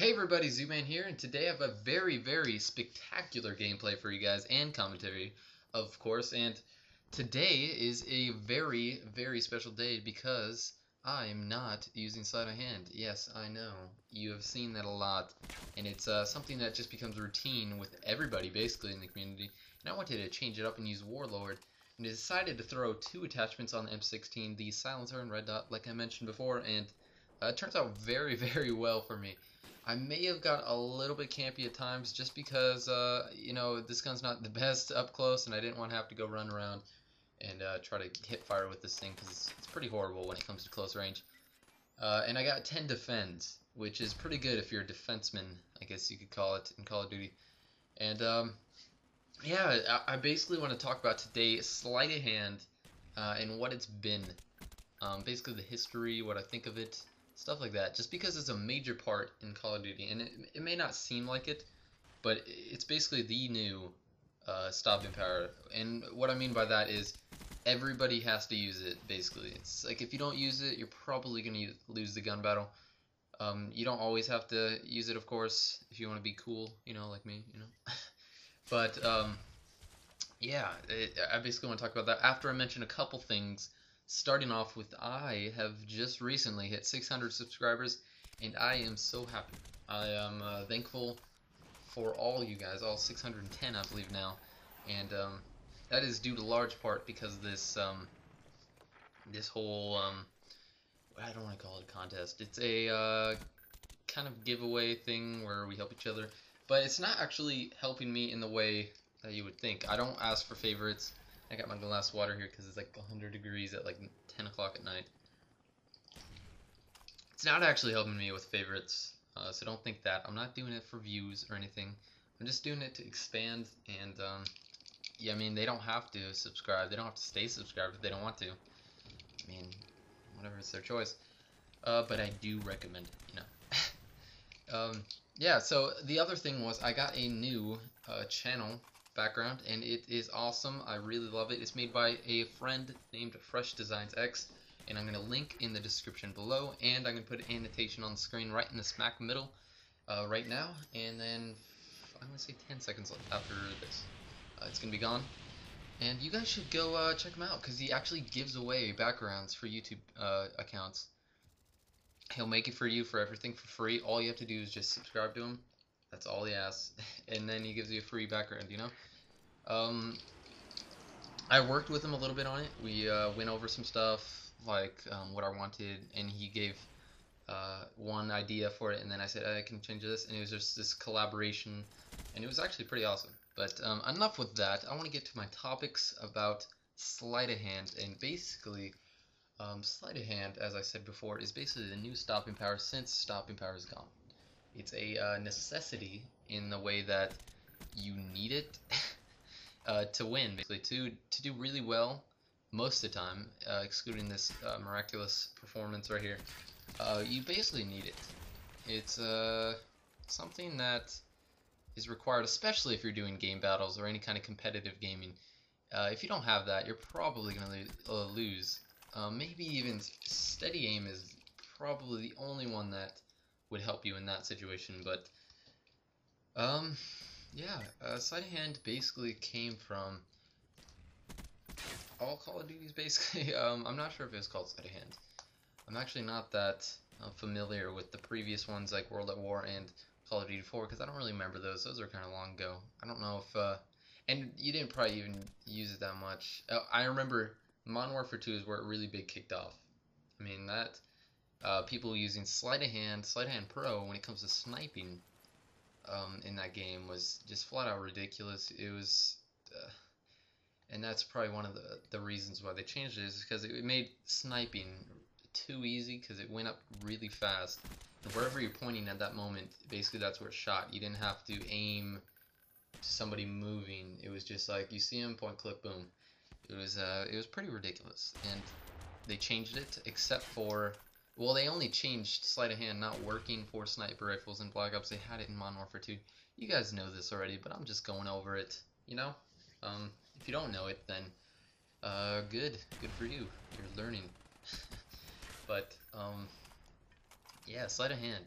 Hey everybody, ZooMan here, and today I have a very spectacular gameplay for you guys and commentary, of course. And today is a very special day because I'm not using sleight of hand. Yes, I know, you have seen that a lot, and it's something that just becomes routine with everybody basically in the community. And I wanted to change it up and use Warlord, and I decided to throw two attachments on the M16, the silencer and red dot, like I mentioned before, and it turns out very well for me. I may have got a little bit campy at times just because, this gun's not the best up close, and I didn't want to have to go run around and try to hit fire with this thing because it's pretty horrible when it comes to close range. And I got 10 defends, which is pretty good if you're a defenseman, I guess you could call it, in Call of Duty. And, yeah, I basically want to talk about today sleight of hand and what it's been. Basically the history, what I think of it, stuff like that, just because it's a major part in Call of Duty, and it may not seem like it, but it's basically the new stopping power. And what I mean by that is everybody has to use it, basically. It's like if you don't use it, you're probably going to lose the gun battle. You don't always have to use it, of course, if you want to be cool, like me, But, yeah, I basically want to talk about that after I mention a couple things. Starting off with, I have just recently hit 600 subscribers, and I am so happy. I am thankful for all you guys, all 610 I believe now, and that is due to large part because this this whole I don't want to call it a contest. It's a kind of giveaway thing where we help each other, but it's not actually helping me in the way that you would think. I don't ask for favorites. I got my glass water here because it's like 100 degrees at like 10 o'clock at night. It's not actually helping me with favorites, so don't think that. I'm not doing it for views or anything. I'm just doing it to expand, and yeah, I mean, they don't have to subscribe. They don't have to stay subscribed if they don't want to. I mean, whatever, it's their choice. But I do recommend it, yeah, so the other thing was I got a new channel background, and it is awesome. I really love it. It's made by a friend named Fresh Designs X, and I'm going to link in the description below, and I'm going to put an annotation on the screen right in the smack middle right now, and then I'm going to say 10 seconds after this. It's going to be gone, and you guys should go check him out because he actually gives away backgrounds for YouTube accounts. He'll make it for you for everything for free. All you have to do is just subscribe to him. That's all he asks, and then he gives you a free background, I worked with him a little bit on it. We went over some stuff, like what I wanted, and he gave one idea for it, and then I said, I can change this, and it was just this collaboration, and it was actually pretty awesome. But enough with that. I want to get to my topics about sleight of hand, and basically, sleight of hand, as I said before, is basically the new stopping power since stopping power is gone. It's a necessity in the way that you need it to win, basically, to do really well most of the time, excluding this miraculous performance right here. You basically need it. It's something that is required, especially if you're doing game battles or any kind of competitive gaming. If you don't have that, you're probably going to lose. Maybe even steady aim is probably the only one that would help you in that situation, but yeah, sleight of hand basically came from all Call of Duties, basically. I'm not sure if it was called sleight of hand. I'm actually not that familiar with the previous ones like World at War and Call of Duty 4 because I don't really remember those. Those are kind of long ago. I don't know if and you didn't probably even use it that much. I remember Modern Warfare 2 is where it really big kicked off. I mean, that people using sleight of hand pro when it comes to sniping in that game was just flat out ridiculous. It was, and that's probably one of the reasons why they changed it, is because it made sniping too easy because it went up really fast. And wherever you're pointing at that moment, basically that's where it shot. You didn't have to aim to somebody moving. It was just like you see him, point, click, boom. It was pretty ridiculous, and they changed it except for, well, they only changed sleight of hand not working for sniper rifles in Black Ops. They had it in Modern Warfare 2. You guys know this already, but I'm just going over it, If you don't know it, then good for you. You're learning. But yeah, sleight of hand.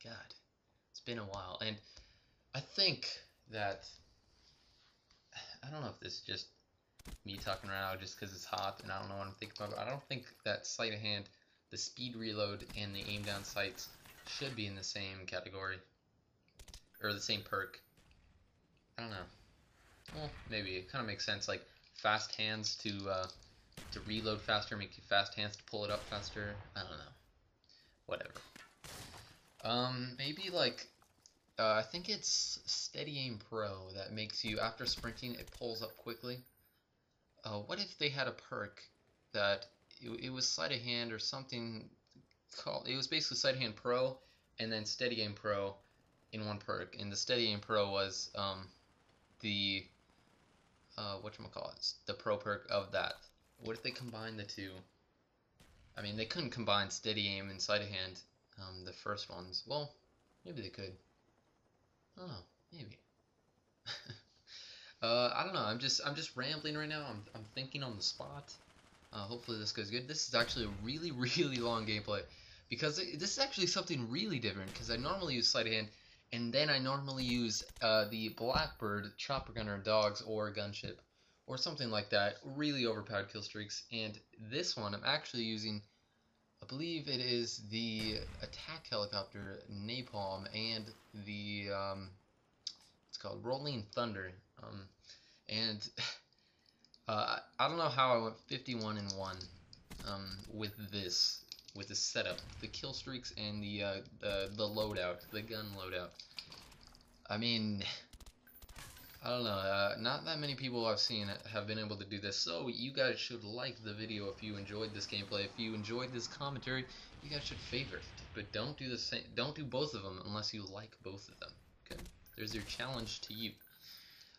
God, it's been a while, and I think that I don't know if this is just me talking right now just because it's hot and I don't know what I'm thinking about. But I don't think that sleight of hand, the speed reload, and the aim down sights should be in the same category or the same perk. I don't know. Well, maybe it kind of makes sense. Like fast hands to reload faster, make you fast hands to pull it up faster. I don't know. Whatever. Maybe like I think it's Steady Aim Pro that makes you, after sprinting, it pulls up quickly. What if they had a perk that it was Sleight of Hand or something called, it was basically Sleight of Hand Pro and then Steady Aim Pro in one perk, and the Steady Aim Pro was the whatchamacallit, the pro perk of that. What if they combine the two? I mean, they couldn't combine Steady Aim and Sleight of Hand, the first ones. Well, maybe they could. I don't know, maybe. I don't know. I'm just rambling right now. I'm thinking on the spot. Hopefully this goes good. This is actually a really really long gameplay because this is actually something really different. Because I normally use sleight of hand, and then I normally use the Blackbird chopper gunner dogs or gunship or something like that. Really overpowered kill streaks. And this one I'm actually using. I believe it is the attack helicopter napalm and the it's called Rolling Thunder. And I don't know how I went 51 and 1 with this setup, the kill streaks and the loadout, the gun loadout. I mean, I don't know. Not that many people I've seen have been able to do this. So you guys should like the video if you enjoyed this gameplay. If you enjoyed this commentary, you guys should favorite. But don't do the same. Don't do both of them unless you like both of them. Okay, there's your challenge to you.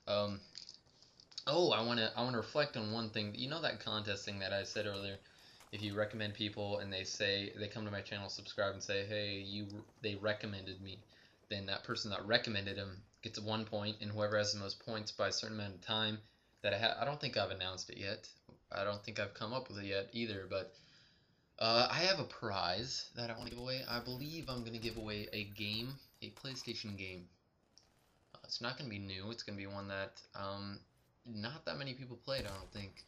Oh, I wanna reflect on one thing. You know that contest thing that I said earlier. If you recommend people and they come to my channel, subscribe, and say, hey, they recommended me, then that person that recommended them gets 1 point, and whoever has the most points by a certain amount of time that I don't think I've announced it yet. I don't think I've come up with it yet either, but I have a prize that I want to give away. I believe I'm going to give away a game, a PlayStation game. It's not going to be new. It's going to be one that not that many people played, I don't think.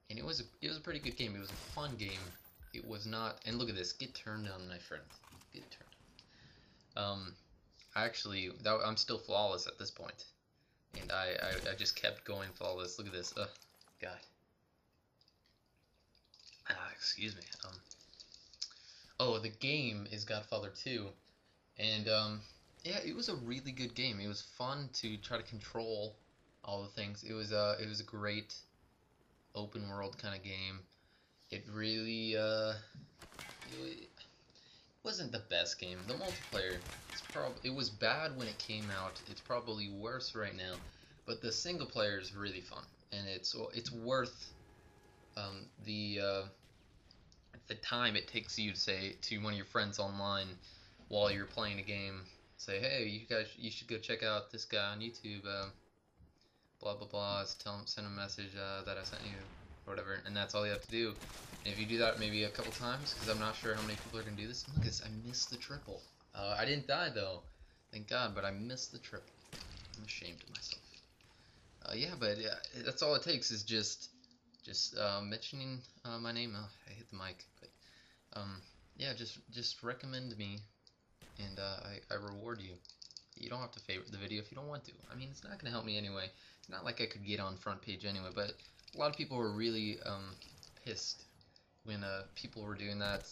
And it was a pretty good game. It was a fun game. It was not. And look at this. Get turned on, my friend. Get turned on. Actually, I'm still flawless at this point, and I just kept going flawless. Look at this. Ugh, God. Excuse me. Oh, the game is Godfather 2, and yeah, it was a really good game. It was fun to try to control all the things. It was a great open world kind of game. It really it wasn't the best game. The multiplayer, it was bad when it came out. It's probably worse right now. But the single player is really fun, and it's worth the time it takes you to say to one of your friends online while you're playing a game. Say, hey, you should go check out this guy on YouTube. Blah blah blah. Send a message that I sent you, or whatever, and that's all you have to do. And if you do that maybe a couple times, because I'm not sure how many people are gonna do this. Look at this, I missed the triple. I didn't die though, thank God, but I missed the triple. I'm ashamed of myself. Yeah, but that's all it takes is just mentioning my name. Oh, I hit the mic, but yeah, just recommend me, and I reward you. You don't have to favorite the video if you don't want to. I mean, it's not gonna help me anyway. It's not like I could get on front page anyway. But a lot of people were really pissed when people were doing that.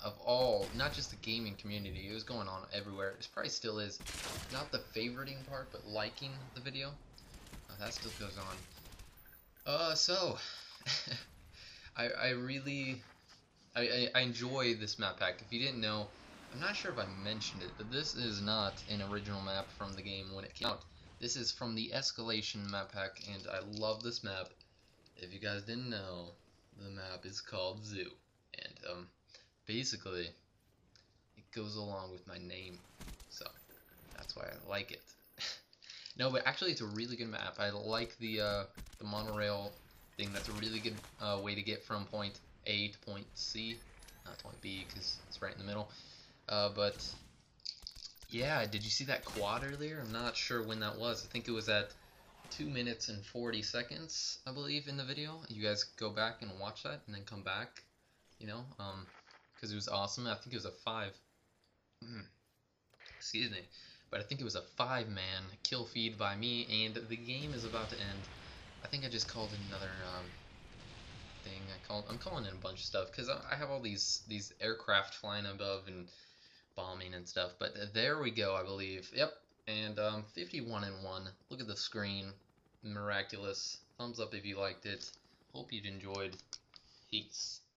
Of all, not just the gaming community, it was going on everywhere. It probably still is. Not the favoriting part, but liking the video. That still goes on. So I really enjoy this map pack. If you didn't know, I'm not sure if I mentioned it, but this is not an original map from the game when it came out. This is from the Escalation map pack, and I love this map. If you guys didn't know, the map is called Zoo, and basically it goes along with my name, so that's why I like it. No, but actually it's a really good map. I like the monorail thing. That's a really good way to get from point A to point C, not point B because it's right in the middle. But Yeah, did you see that quad earlier? I'm not sure when that was. I think it was at 2 minutes and 40 seconds, I believe, in the video. You guys go back and watch that and then come back, you know, because it was awesome. I think it was a 5. Excuse me. But I think it was a 5-man kill feed by me, and the game is about to end. I think I just called in another thing. I'm calling in a bunch of stuff because I have all these aircraft flying above and bombing and stuff. But there we go, I believe. Yep. And 51 and 1. Look at the screen. Miraculous. Thumbs up if you liked it. Hope you enjoyed. Peace.